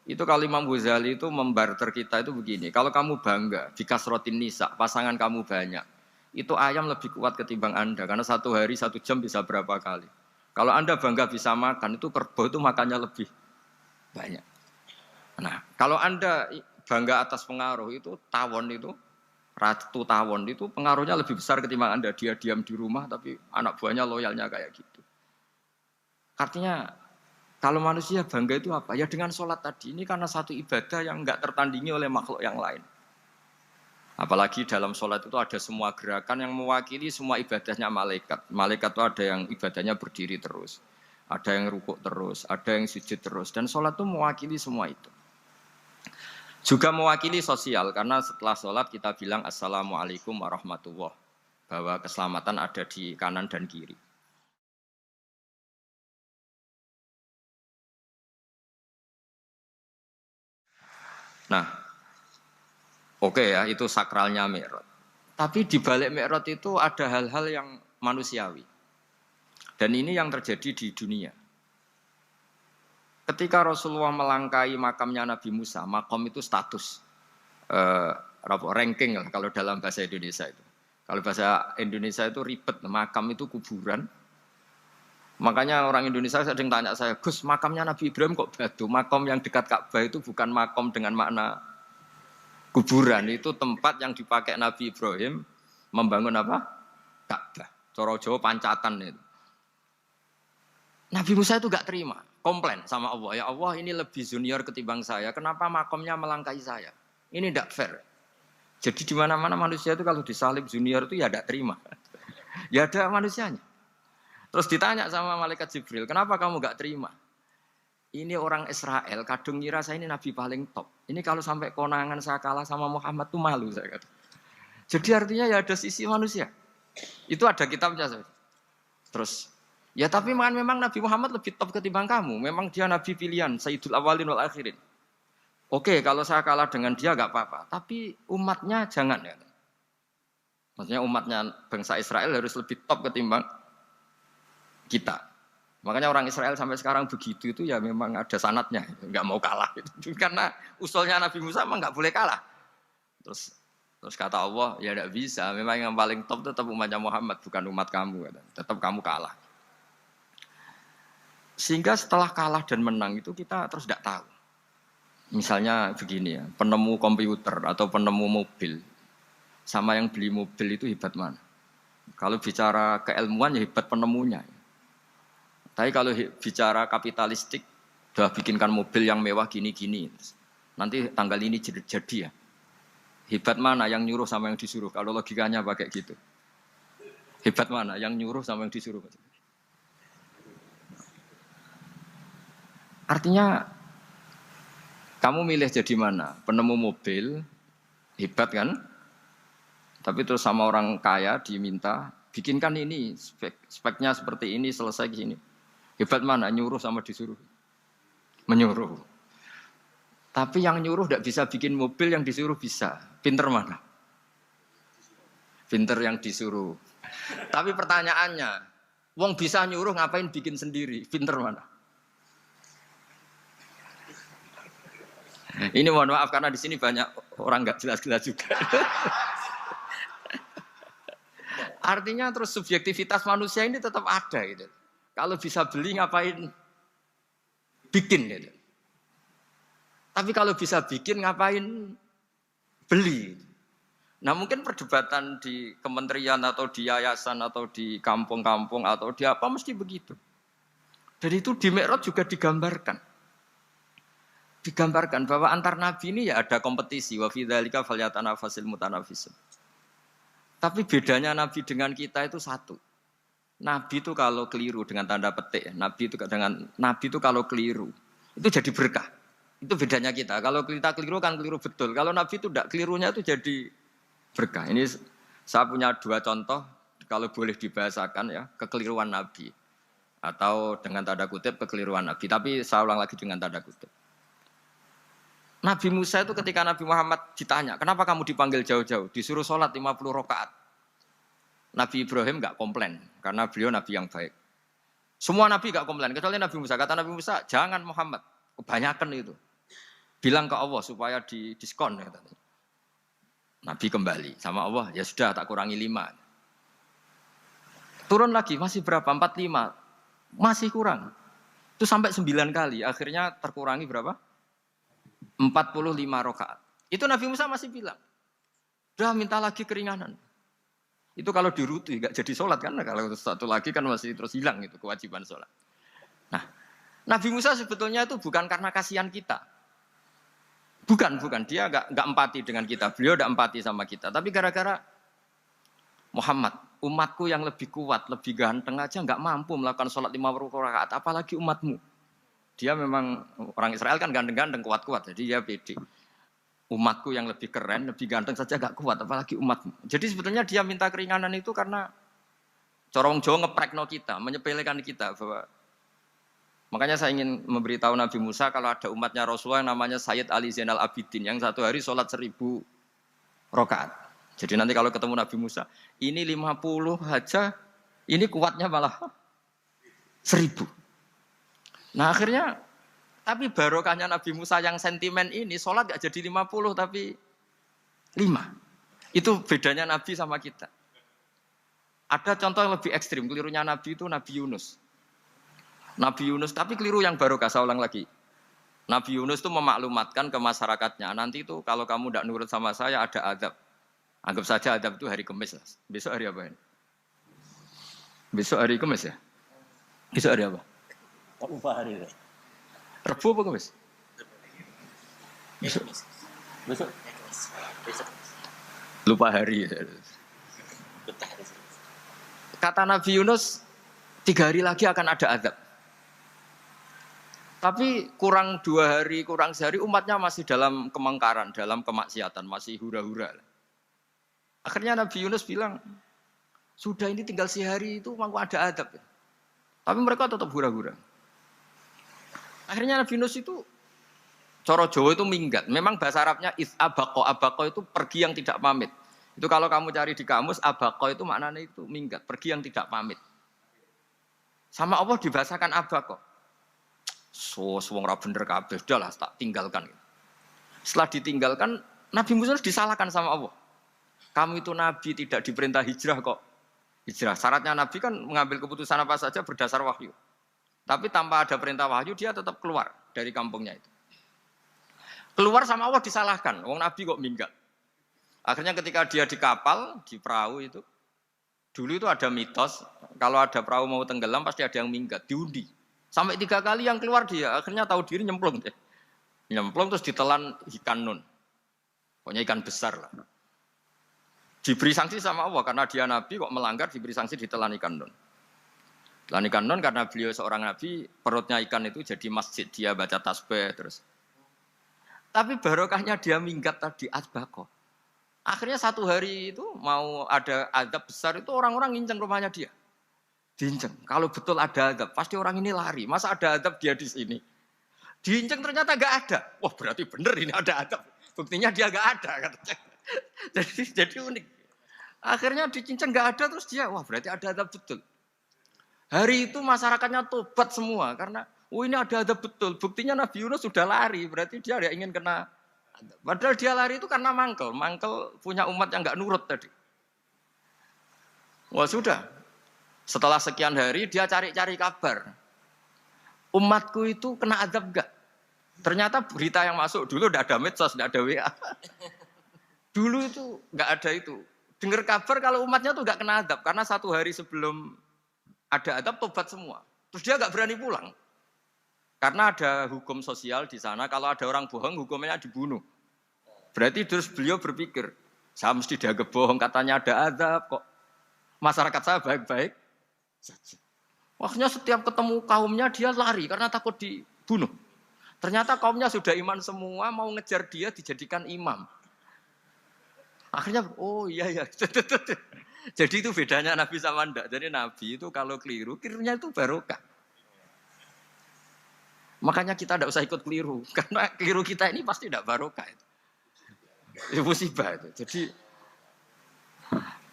Itu kalau Imam Ghazali itu membarter kita itu begini. Kalau kamu bangga di kasrotin nisa pasangan kamu banyak, itu ayam lebih kuat ketimbang Anda karena 1 hari 1 jam bisa berapa kali. Kalau Anda bangga bisa makan itu kerbau itu makannya lebih banyak. Nah, kalau Anda bangga atas pengaruh itu tawon itu, ratu tawon itu pengaruhnya lebih besar ketimbang Anda. Dia diam di rumah tapi anak buahnya loyalnya kayak gitu. Artinya kalau manusia bangga itu apa? Ya dengan sholat tadi. Ini karena satu ibadah yang enggak tertandingi oleh makhluk yang lain. Apalagi dalam sholat itu ada semua gerakan yang mewakili semua ibadahnya malaikat. Malaikat itu ada yang ibadahnya berdiri terus. Ada yang rukuk terus, ada yang sujud terus. Dan sholat itu mewakili semua itu. Juga mewakili sosial, karena setelah sholat kita bilang Assalamualaikum warahmatullahi wabarakatuh. Bahwa keselamatan ada di kanan dan kiri. Nah, oke ya, itu sakralnya Mi'raj. Tapi di balik Mi'raj itu ada hal-hal yang manusiawi. Dan ini yang terjadi di dunia. Ketika Rasulullah melangkai makamnya Nabi Musa, makom itu status, ranking lah kalau dalam bahasa Indonesia itu. Kalau bahasa Indonesia itu ribet, makam itu kuburan. Makanya orang Indonesia sering tanya saya, Gus, makamnya Nabi Ibrahim kok batu? Makam yang dekat Ka'bah itu bukan makom dengan makna kuburan, itu tempat yang dipakai Nabi Ibrahim membangun apa? Ka'bah. Coro Jawa pancatan itu. Nabi Musa itu gak terima, komplain sama Allah. Ya Allah, ini lebih junior ketimbang saya. Kenapa makomnya melangkai saya? Ini tidak fair. Jadi di mana-mana manusia itu kalau disalib junior itu ya tidak terima. Ya ada manusianya. Terus ditanya sama malaikat Jibril, kenapa kamu gak terima? Ini orang Israel, kadung ngira saya ini nabi paling top. Ini kalau sampai konangan saya kalah sama Muhammad tuh malu saya kata. Jadi artinya ya ada sisi manusia. Itu ada kitabnya. Terus, ya tapi memang Nabi Muhammad lebih top ketimbang kamu. Memang dia nabi pilihan, Sayyidul Awalin wal Akhirin. Oke, kalau saya kalah dengan dia gak apa-apa. Tapi umatnya jangan ya. Maksudnya umatnya bangsa Israel harus lebih top ketimbang kita. Makanya orang Israel sampai sekarang begitu itu ya memang ada sanatnya, nggak mau kalah. Gitu. Karena usulnya Nabi Musa memang nggak boleh kalah. Terus kata Allah, ya tidak bisa. Memang yang paling top tetap umatnya Muhammad, bukan umat kamu. Tetap kamu kalah. Sehingga setelah kalah dan menang itu kita terus tidak tahu. Misalnya begini ya, penemu komputer atau penemu mobil sama yang beli mobil itu hebat mana? Kalau bicara keilmuan ya hebat penemunya. Tapi kalau bicara kapitalistik, udah bikinkan mobil yang mewah gini-gini. Nanti tanggal ini jadi ya. Hebat mana yang nyuruh sama yang disuruh? Kalau logikanya pakai gitu. Hebat mana yang nyuruh sama yang disuruh? Artinya, kamu milih jadi mana? Penemu mobil, hebat kan? Tapi terus sama orang kaya diminta, bikinkan ini, speknya seperti ini, selesai gini. Hebat mana? Nyuruh sama disuruh? Menyuruh. Tapi yang nyuruh tidak bisa bikin mobil, yang disuruh bisa. Pinter mana? Pinter yang disuruh. Tapi pertanyaannya, wong bisa nyuruh ngapain bikin sendiri? Pinter mana? Ini mohon maaf karena di sini banyak orang nggak jelas-jelas juga. Artinya terus subjektivitas manusia ini tetap ada gitu. Kalau bisa beli ngapain bikin gitu. Tapi kalau bisa bikin ngapain beli. Nah mungkin perdebatan di kementerian atau di yayasan atau di kampung-kampung atau di apa mesti begitu. Dan itu di Mi'raj juga digambarkan. Digambarkan bahwa antar nabi ini ya ada kompetisi. Wa fi dzalika falyatanafasil mutanafisun. Tapi bedanya nabi dengan kita itu satu. Nabi itu kalau keliru dengan tanda petik, Nabi itu kalau keliru itu jadi berkah. Itu bedanya kita. Kalau kita keliru kan keliru betul. Kalau Nabi itu tidak kelirunya itu jadi berkah. Ini saya punya dua contoh kalau boleh dibahasakan ya kekeliruan Nabi atau dengan tanda kutip kekeliruan Nabi. Tapi saya ulang lagi dengan tanda kutip. Nabi Musa itu ketika Nabi Muhammad ditanya, kenapa kamu dipanggil jauh-jauh? Disuruh sholat 50 rakaat. Nabi Ibrahim enggak komplain karena beliau nabi yang baik. Semua nabi enggak komplain kecuali Nabi Musa. Kata Nabi Musa, "Jangan Muhammad, kebanyakan itu. Bilang ke Allah supaya didiskon." Nabi kembali sama Allah, "Ya sudah tak kurangi 5." Turun lagi, masih berapa? 45. Masih kurang. Itu sampai 9 kali, akhirnya terkurangi berapa? 45 rakaat. Itu Nabi Musa masih bilang, "Udah minta lagi keringanan." Itu kalau diruti nggak jadi sholat kan? Kalau satu lagi kan masih terus hilang itu kewajiban sholat. Nah, Nabi Musa sebetulnya itu bukan karena kasihan kita, bukan dia nggak empati dengan kita. Beliau nggak empati sama kita, tapi gara-gara Muhammad, umatku yang lebih kuat, lebih ganteng aja nggak mampu melakukan sholat 50 rakaat, apalagi umatmu. Dia memang orang Israel kan ganteng-ganteng, kuat-kuat, jadi dia pede. Umatku yang lebih keren, lebih ganteng saja gak kuat, apalagi umatmu. Jadi sebetulnya dia minta keringanan itu karena corong Jawa ngeprekno kita, menyepelekan kita bahwa makanya saya ingin memberitahu Nabi Musa kalau ada umatnya Rasulullah yang namanya Sayyid Ali Zainal Abidin yang satu hari sholat 1000 rakaat. Jadi nanti kalau ketemu Nabi Musa, ini 50 aja, ini kuatnya malah 1000. Nah akhirnya, tapi barokahnya Nabi Musa yang sentimen ini, sholat gak jadi 50 tapi 5. Itu bedanya Nabi sama kita. Ada contoh yang lebih ekstrim, kelirunya Nabi itu Nabi Yunus. Nabi Yunus, tapi keliru yang barokah, saya ulang lagi. Nabi Yunus itu memaklumatkan ke masyarakatnya, nanti itu kalau kamu tidak nurut sama saya ada azab. Anggap saja adab itu hari Kamis lah. Besok hari apa ini? Besok hari Kamis ya? Besok hari apa? Tak lupa hari itu. Rebu apa Kamis? Besok. Besok. Besok. Lupa hari. Kata Nabi Yunus, 3 hari lagi akan ada azab. Tapi kurang 2 hari, kurang sehari umatnya masih dalam kemungkaran, dalam kemaksiatan, masih hura-hura. Akhirnya Nabi Yunus bilang, sudah ini tinggal sehari itu mau ada adab. Tapi mereka tetap hura-hura. Akhirnya Nabi Yunus itu, coro Jawa itu minggat. Memang bahasa Arabnya abako. Abako itu pergi yang tidak pamit. Itu kalau kamu cari di kamus, abako itu maknanya itu minggat. Pergi yang tidak pamit. Sama Allah dibahasakan abako. So, wong ra bener kabeh, udahlah tak tinggalkan. Setelah ditinggalkan, Nabi Musa disalahkan sama Allah. Kamu itu Nabi tidak diperintah hijrah kok. Hijrah. Syaratnya Nabi kan mengambil keputusan apa saja berdasar wahyu. Tapi tanpa ada perintah wahyu dia tetap keluar dari kampungnya itu. Keluar sama Allah disalahkan. Wong Nabi kok minggat. Akhirnya ketika dia di kapal, di perahu itu. Dulu itu ada mitos. Kalau ada perahu mau tenggelam pasti ada yang minggat. Diundi. Sampai 3 kali yang keluar dia. Akhirnya tahu diri nyemplung. Nyemplung terus ditelan ikan nun. Pokoknya ikan besar lah. Diberi sanksi sama Allah karena dia Nabi kok melanggar diberi sanksi ditelan ikan nun. Telan ikan nun karena beliau seorang Nabi perutnya ikan itu jadi masjid dia baca tasbih terus. Tapi barokahnya dia minggat tadi asbako. Akhirnya 1 hari itu mau ada azab besar itu orang-orang nginceng rumahnya dia. Diinceng. Kalau betul ada azab pasti orang ini lari. Masa ada azab dia di sini? Diinceng ternyata gak ada. Wah berarti bener ini ada azab. Buktinya dia gak ada katanya. Jadi unik. Akhirnya dicincang nggak ada terus dia, wah berarti ada adab betul. Hari itu masyarakatnya tobat semua karena, ini ada adab betul. Buktinya Nabi Yunus sudah lari, berarti dia tidak ingin kena. Padahal dia lari itu karena mangkel punya umat yang nggak nurut tadi. Wah sudah, setelah sekian hari dia cari-cari kabar. Umatku itu kena adab nggak? Ternyata berita yang masuk dulu tidak ada medsos, tidak ada WA. Dulu itu nggak ada itu. Dengar kabar kalau umatnya tuh nggak kena adab karena 1 hari sebelum ada adab tobat semua. Terus dia nggak berani pulang karena ada hukum sosial di sana. Kalau ada orang bohong hukumnya dibunuh. Berarti terus beliau berpikir saya mesti dianggap bohong katanya ada adab kok. Masyarakat saya baik-baik saja. Akhirnya setiap ketemu kaumnya dia lari karena takut dibunuh. Ternyata kaumnya sudah iman semua mau ngejar dia dijadikan imam. Akhirnya, oh iya. Jadi itu bedanya Nabi sama ndak. Jadi Nabi itu kalau kelirunya itu barokah. Makanya kita tidak usah ikut keliru. Karena keliru kita ini pasti tidak barokah. Itu musibah itu. Jadi,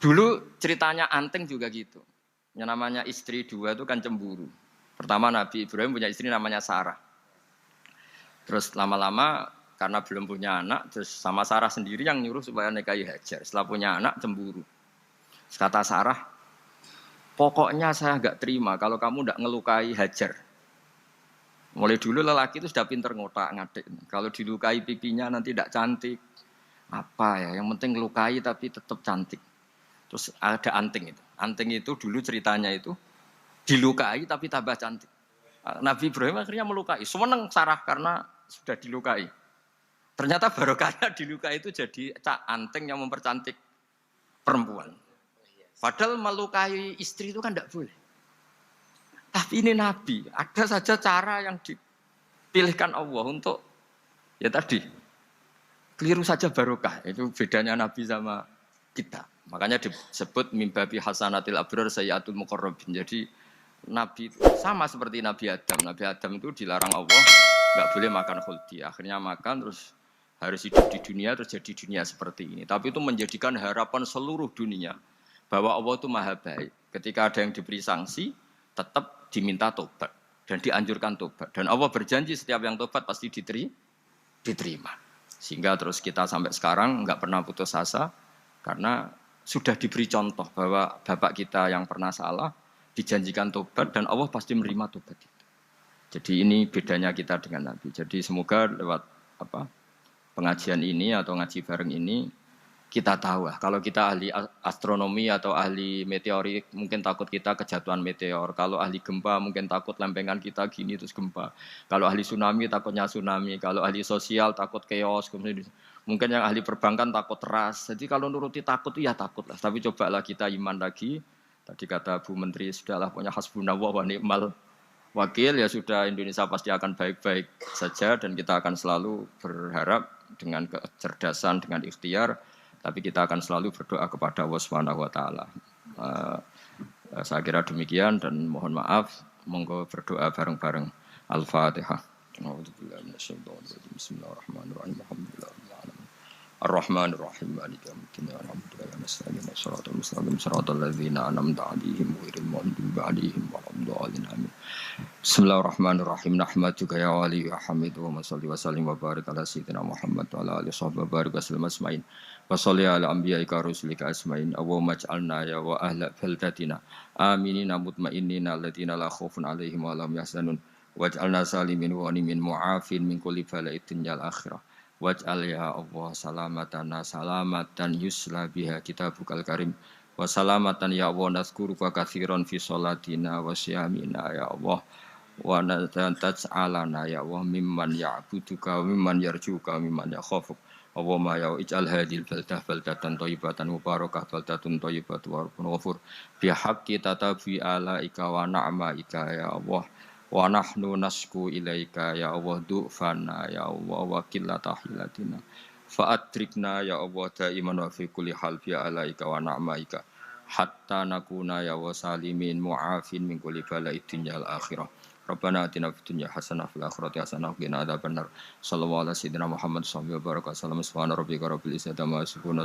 dulu ceritanya Anteng juga gitu. Yang namanya istri 2 itu kan cemburu. Pertama Nabi Ibrahim punya istri namanya Sarah. Terus lama-lama karena belum punya anak, terus sama Sarah sendiri yang nyuruh supaya nikahi Hajar. Setelah punya anak, cemburu. Kata Sarah, pokoknya saya nggak terima kalau kamu nggak ngelukai Hajar. Mulai dulu lelaki itu sudah pinter ngotak-ngatik. Kalau dilukai pipinya nanti tidak cantik. Apa ya, yang penting ngelukai tapi tetap cantik. Terus ada anting itu. Anting itu dulu ceritanya itu dilukai tapi tambah cantik. Nabi Ibrahim akhirnya melukai. Seneng Sarah karena sudah dilukai. Ternyata barokahnya dilukai itu jadi anting yang mempercantik perempuan. Padahal melukai istri itu kan tidak boleh. Tapi ini Nabi, ada saja cara yang dipilihkan Allah untuk ya tadi keliru saja barokah. Itu bedanya Nabi sama kita. Makanya disebut mimbabi hasanatil abrar sayyatul muqarrabin. Jadi Nabi itu sama seperti Nabi Adam. Nabi Adam itu dilarang Allah nggak boleh makan khuldi. Akhirnya makan terus harus hidup di dunia terus jadi dunia seperti ini. Tapi itu menjadikan harapan seluruh dunia bahwa Allah itu maha baik. Ketika ada yang diberi sanksi, tetap diminta tobat dan dianjurkan tobat. Dan Allah berjanji setiap yang tobat pasti diterima. Sehingga terus kita sampai sekarang nggak pernah putus asa karena sudah diberi contoh bahwa bapak kita yang pernah salah dijanjikan tobat dan Allah pasti menerima tobat itu. Jadi ini bedanya kita dengan Nabi. Jadi semoga lewat pengajian ini atau ngaji bareng ini kita tahu kalau kita ahli astronomi atau ahli meteorik mungkin takut kita kejatuhan meteor. Kalau ahli gempa mungkin takut lempengan kita gini terus gempa. Kalau ahli tsunami takutnya tsunami. Kalau ahli sosial takut chaos. Mungkin yang ahli perbankan takut ras. Jadi kalau nuruti takut ya takut lah. Tapi cobalah kita iman lagi. Tadi kata Bu Menteri sudahlah punya hasbunallah wa ni'mal wakil ya sudah Indonesia pasti akan baik-baik saja dan kita akan selalu berharap dengan kecerdasan dengan ikhtiar. Tapi kita akan selalu berdoa kepada Allah Subhanahu wa taala. Saya kira demikian dan mohon maaf, monggo berdoa bareng-bareng. Al-Fatihah. Bismillahirrahmanirrahim. Ar-Rahmanir Rahim. Maliki yaumiddin. Alhamdulillahi nasta'inu shiratal mustaqim shiratal ladzina an'amta 'alaihim ghairil maghdubi 'alaihim waladdallin. Amin. Bismillahirrahmanirrahim. Nahmaduka ya wali ya hamid wa shalli wa sallim wa barik ala sayyidina Muhammad wa ala alihi wa barik wa sallam asma'in. Wa shalli ala anbiya'ika rusulika asma'in. Allahumma ij'alna ya wa ahla baldatina aminina mutma'innina alladziina la khaufun 'alaihim wa la hum yahzanun. Waj'alna salimin wa ghanimin mu'afin min kulli bala'in dunyal akhirah. Waj'al ya Allah salamatana salamatan yusla biha kitabukal karim. Wa salamatan ya Allah nazkuruka katsiran fi sholatina wa siyamina ya Allah. Wa taj'alana ya Allah mimman ya'buduka wa mimman yarjuka wa mimman yakhafuk. Allahumma ya ij'al hadhil baldatan thayyibatan mubarakah baldatun thayyibatu wa rabbun ghafur. Bi haqqi tatabi alaika wa na'maika ya Allah. Wa nahnu nasku ilaika ya Allah du'fana ya Allah wa qillata hilatina. Fa'adrikna ya Allah daiman wa fi kulli hal bi alaika wa na'maika. Hatta nakuna ya wa salimin mu'afin min kulli bala'i dunyal akhirah. Rabbana atina fid dunya hasanah fil akhirati hasanah wa qina adzabannar. Sallallahu alaihi wasallam Muhammad sallallahu alaihi wasallam. Subhana rabbika rabbil izzati amma yasifun.